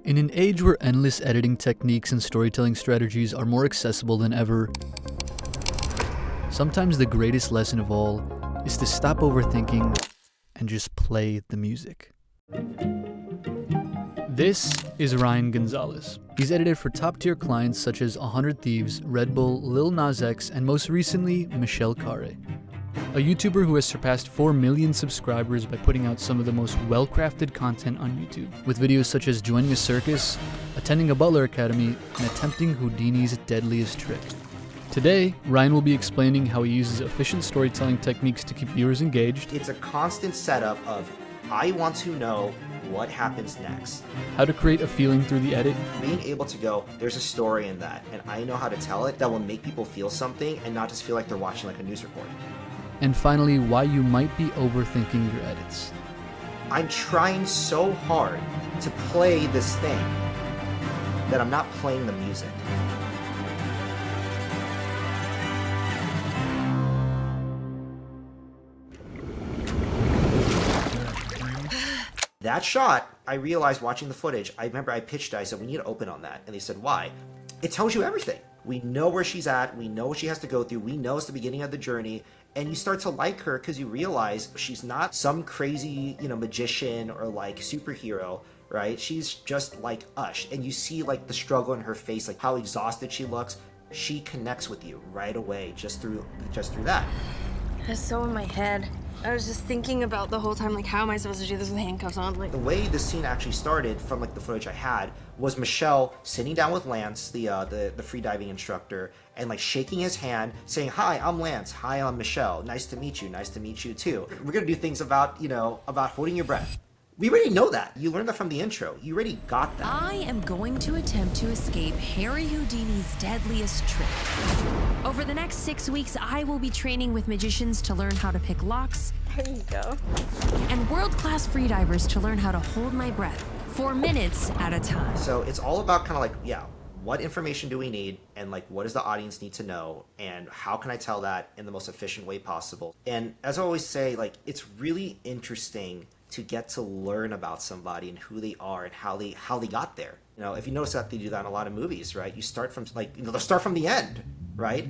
In an age where endless editing techniques and storytelling strategies are more accessible than ever, sometimes the greatest lesson of all is to stop overthinking and just play the music. This is Ryan Gonzales. He's edited for top-tier clients such as 100 Thieves, Red Bull, Lil Nas X, and most recently, Khare, a YouTuber who has surpassed 4 million subscribers by putting out some of the most well-crafted content on YouTube, with videos such as joining a circus, attending a butler academy, and attempting Houdini's deadliest trick. Today, Ryan will be explaining how he uses efficient storytelling techniques to keep viewers engaged. It's a constant setup of, I want to know what happens next. How to create a feeling through the edit. Being able to go, there's a story in that, and I know how to tell it that will make people feel something and not just feel like they're watching like a news report. And finally, why you might be overthinking your edits. I'm trying so hard to play this thing that I'm not playing the music. That shot, I realized watching the footage, I remember I pitched it, I said, we need to open on that. And they said, why? It tells you everything. We know where she's at, we know what she has to go through, we know it's the beginning of the journey, and you start to like her because you realize she's not some crazy, magician or like superhero, right? She's just like us, and you see like the struggle in her face, like how exhausted she looks. She connects with you right away just through that. It's so in my head. I was just thinking about the whole time, like, how am I supposed to do this with handcuffs on? Like, the way this scene actually started from like the footage I had was Michelle sitting down with Lance, the freediving instructor, and like shaking his hand, saying, "Hi, I'm Lance. Hi, I'm Michelle. Nice to meet you. Nice to meet you too. We're gonna do things about holding your breath." We already know that. You learned that from the intro. You already got that. I am going to attempt to escape Harry Houdini's deadliest trick. Over the next 6 weeks, I will be training with magicians to learn how to pick locks. there you go. And world-class freedivers to learn how to hold my breath for minutes at a time. So it's all about kind of like, what information do we need, and like what does the audience need to know, and how can I tell that in the most efficient way possible? And as I always say, like, it's really interesting to get to learn about somebody and who they are and how they got there. If you notice that they do that in a lot of movies, right? You start from they'll start from the end, right?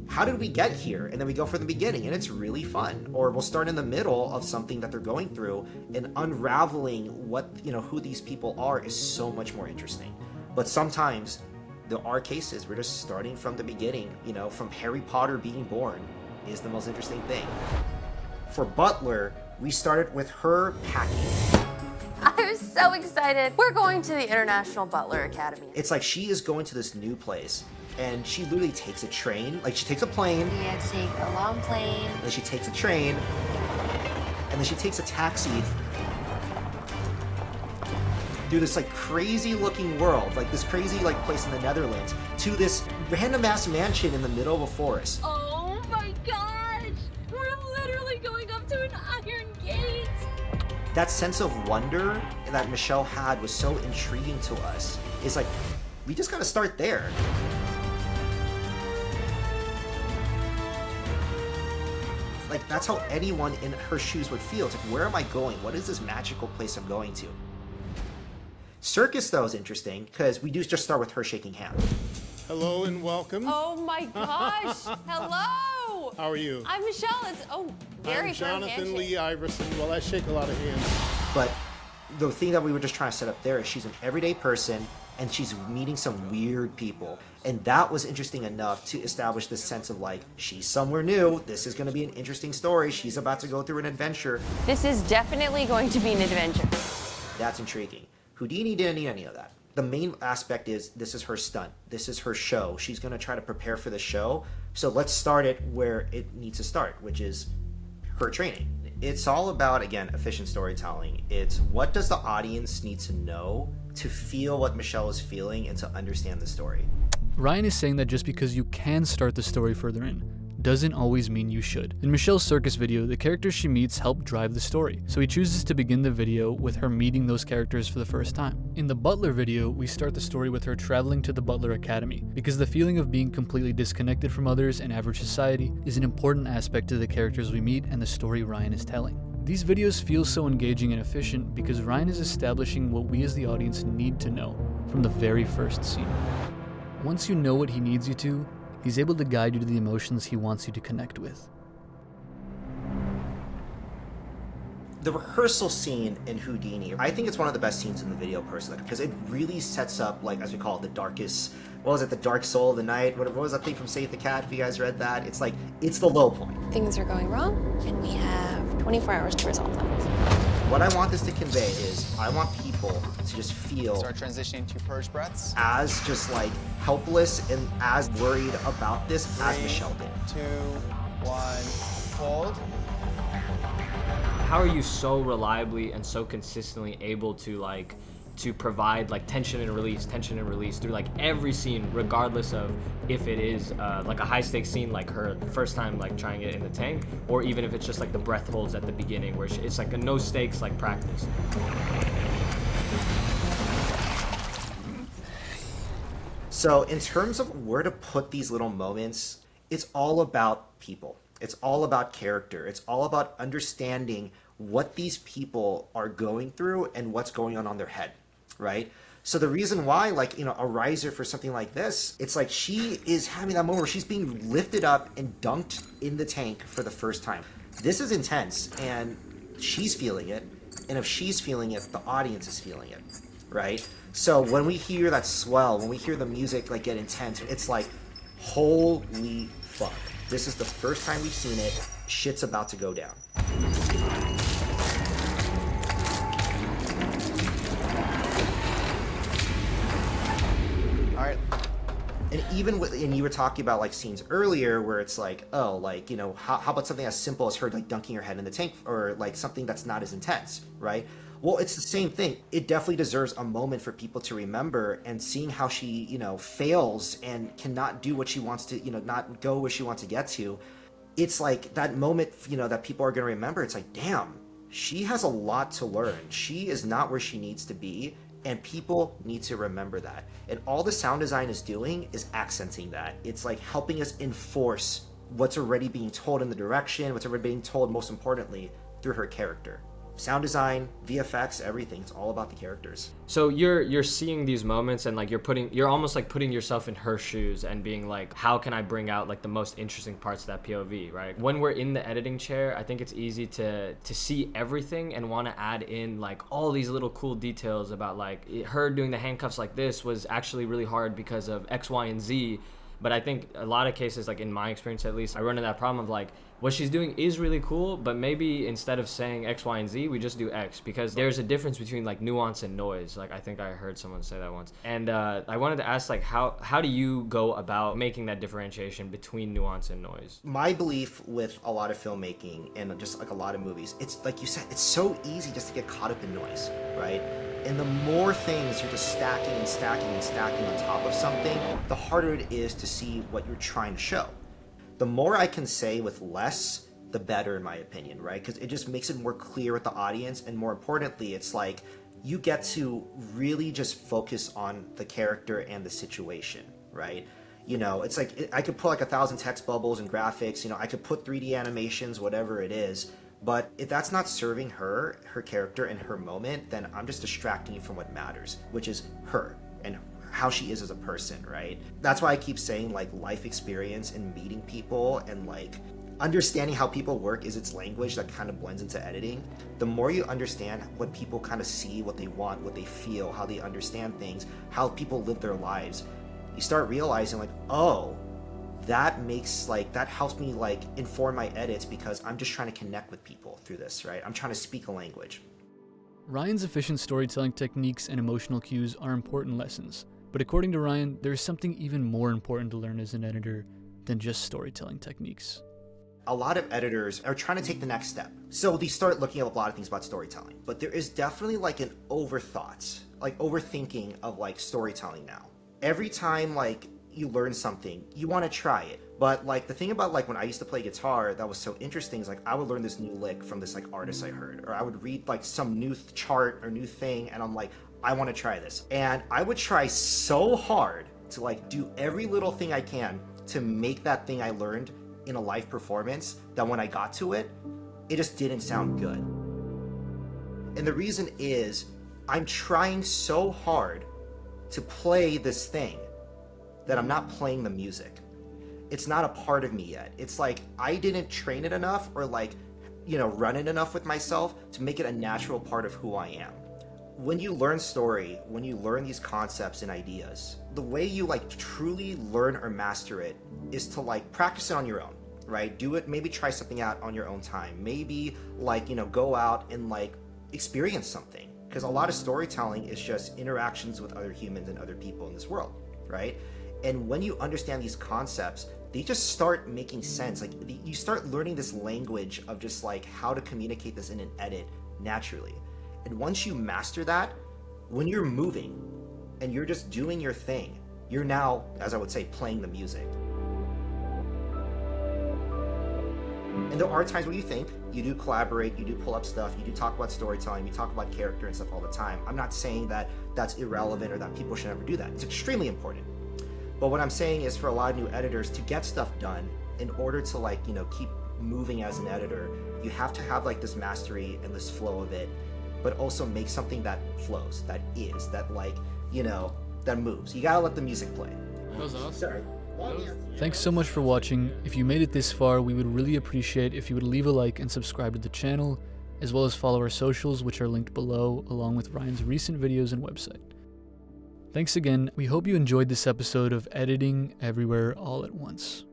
How did we get here? And then we go from the beginning, and it's really fun. Or we'll start in the middle of something that they're going through, and unraveling what, who these people are is so much more interesting. But sometimes there are cases we're just starting from the beginning, from Harry Potter being born is the most interesting thing. For Butler, we started with her packing. I'm so excited. We're going to the International Butler Academy. It's like she is going to this new place, and she literally takes a train. Like, she takes a plane. We had to take a long plane. And then she takes a train. And then she takes a taxi through this like crazy looking world, like this crazy like place in the Netherlands, to this random ass mansion in the middle of a forest. Oh my gosh! We're literally going up to an iron gate! That sense of wonder that Michelle had was so intriguing to us. It's like, we just gotta start there. Like, that's how anyone in her shoes would feel. It's like, where am I going? What is this magical place I'm going to? Circus, though, is interesting because we do just start with her shaking hands. Hello and welcome. Oh my gosh! Hello! How are you? I'm Michelle. It's very I'm firm Jonathan handshake. Lee Iverson. Well, I shake a lot of hands. But the thing that we were just trying to set up there is she's an everyday person, and she's meeting some weird people. And that was interesting enough to establish this sense of like, she's somewhere new. This is going to be an interesting story. She's about to go through an adventure. This is definitely going to be an adventure. That's intriguing. Houdini didn't need any of that. The main aspect is this is her stunt. This is her show. She's going to try to prepare for the show. So let's start it where it needs to start, which is her training. It's all about, again, efficient storytelling. It's what does the audience need to know to feel what Michelle is feeling and to understand the story. Ryan is saying that just because you can start the story further in, doesn't always mean you should. In Michelle's circus video, the characters she meets help drive the story, so he chooses to begin the video with her meeting those characters for the first time. In the Butler video, we start the story with her traveling to the Butler Academy, because the feeling of being completely disconnected from others and average society is an important aspect to the characters we meet and the story Ryan is telling. These videos feel so engaging and efficient because Ryan is establishing what we as the audience need to know from the very first scene. Once you know what he needs you to, he's able to guide you to the emotions he wants you to connect with. The rehearsal scene in Houdini, I think it's one of the best scenes in the video personally, because it really sets up, like, as we call it, the darkest, what was it, the dark soul of the night? What was that thing from Save the Cat, if you guys read that? It's like, it's the low point. Things are going wrong, and we have 24 hours to resolve them. What I want this to convey is, I want people to just feel Start transitioning to purge breaths. as just like helpless and as worried about this as Michelle did. 2, 1, hold. How are you so reliably and so consistently able to provide like tension and release through like every scene, regardless of if it is like a high stakes scene like her first time like trying it in the tank, or even if it's just like the breath holds at the beginning where it's like a no stakes like practice. So in terms of where to put these little moments, it's all about people. It's all about character. It's all about understanding what these people are going through and what's going on their head, right? So the reason why, like, you know, a riser for something like this, it's like she is having that moment where she's being lifted up and dunked in the tank for the first time. This is intense, and she's feeling it. And if she's feeling it, the audience is feeling it, right? So when we hear that swell, when we hear the music like get intense, it's like, holy fuck. This is the first time we've seen it. Shit's about to go down. All right. And even with, and you were talking about like scenes earlier where it's like, oh, like, you know, how about something as simple as her like dunking her head in the tank, or like something that's not as intense, right? Well, it's the same thing. It definitely deserves a moment for people to remember, and seeing how she, you know, fails and cannot do what she wants to, you know, not go where she wants to get to. It's like that moment, you know, that people are going to remember. It's like, damn, she has a lot to learn. She is not where she needs to be, and people need to remember that. And all the sound design is doing is accenting that. It's like helping us enforce what's already being told in the direction, what's already being told, most importantly, through her character. Sound design, VFX, everything. It's all about the characters. So you're seeing these moments, and like you're almost like putting yourself in her shoes and being like, how can I bring out like the most interesting parts of that POV, right? When we're in the editing chair, I think it's easy to see everything and want to add in like all these little cool details about like her doing the handcuffs like this was actually really hard because of X, Y, and Z. But I think a lot of cases, like in my experience at least, I run into that problem of like, what she's doing is really cool, but maybe instead of saying X, Y, and Z, we just do X, because there's a difference between like nuance and noise. Like I think I heard someone say that once. And I wanted to ask, like, how do you go about making that differentiation between nuance and noise? My belief with a lot of filmmaking and just like a lot of movies, it's like you said, it's so easy just to get caught up in noise, right? And the more things you're just stacking and stacking and stacking on top of something, the harder it is to see what you're trying to show. The more I can say with less, the better, in my opinion, right? Because it just makes it more clear with the audience, and more importantly, it's like you get to really just focus on the character and the situation, right? You know, it's like I could put like 1,000 text bubbles and graphics, you know, I could put 3D animations, whatever it is, but if that's not serving her character, and her moment, then I'm just distracting you from what matters, which is her and how she is as a person, right? That's why I keep saying like life experience and meeting people and like understanding how people work is its language that kind of blends into editing. The more you understand what people kind of see, what they want, what they feel, how they understand things, how people live their lives, you start realizing like, oh, that helps me like inform my edits, because I'm just trying to connect with people through this, right? I'm trying to speak a language. Ryan's efficient storytelling techniques and emotional cues are important lessons, but according to Ryan, there is something even more important to learn as an editor than just storytelling techniques. A lot of editors are trying to take the next step. So they start looking at a lot of things about storytelling, but there is definitely like an overthought, like overthinking of like storytelling now. Every time like you learn something, you want to try it. But like the thing about like when I used to play guitar that was so interesting is like I would learn this new lick from this like artist I heard, or I would read like some new chart or new thing, and I'm like, I want to try this. And I would try so hard to like do every little thing I can to make that thing I learned in a live performance, that when I got to it, It just didn't sound good. And the reason is I'm trying so hard to play this thing that I'm not playing the music. It's not a part of me yet. It's like I didn't train it enough or like, run it enough with myself to make it a natural part of who I am. When you learn story, when you learn these concepts and ideas, the way you like truly learn or master it is to like practice it on your own, right? Do it, maybe try something out on your own time. Maybe like, go out and like experience something. Because a lot of storytelling is just interactions with other humans and other people in this world, right? And when you understand these concepts, they just start making sense. Like you start learning this language of just like how to communicate this in an edit naturally. And once you master that, when you're moving and you're just doing your thing, you're now, as I would say, playing the music. And there are times where you do collaborate, you do pull up stuff, you do talk about storytelling, you talk about character and stuff all the time. I'm not saying that that's irrelevant or that people should never do that. It's extremely important. But what I'm saying is for a lot of new editors to get stuff done, in order to like, keep moving as an editor, you have to have like this mastery and this flow of it, but also make something that flows, that moves. You gotta let the music play. That was awesome. Sorry. Thanks so much for watching. If you made it this far, we would really appreciate if you would leave a like and subscribe to the channel, as well as follow our socials, which are linked below, along with Ryan's recent videos and website. Thanks again. We hope you enjoyed this episode of Editing Everywhere All at Once.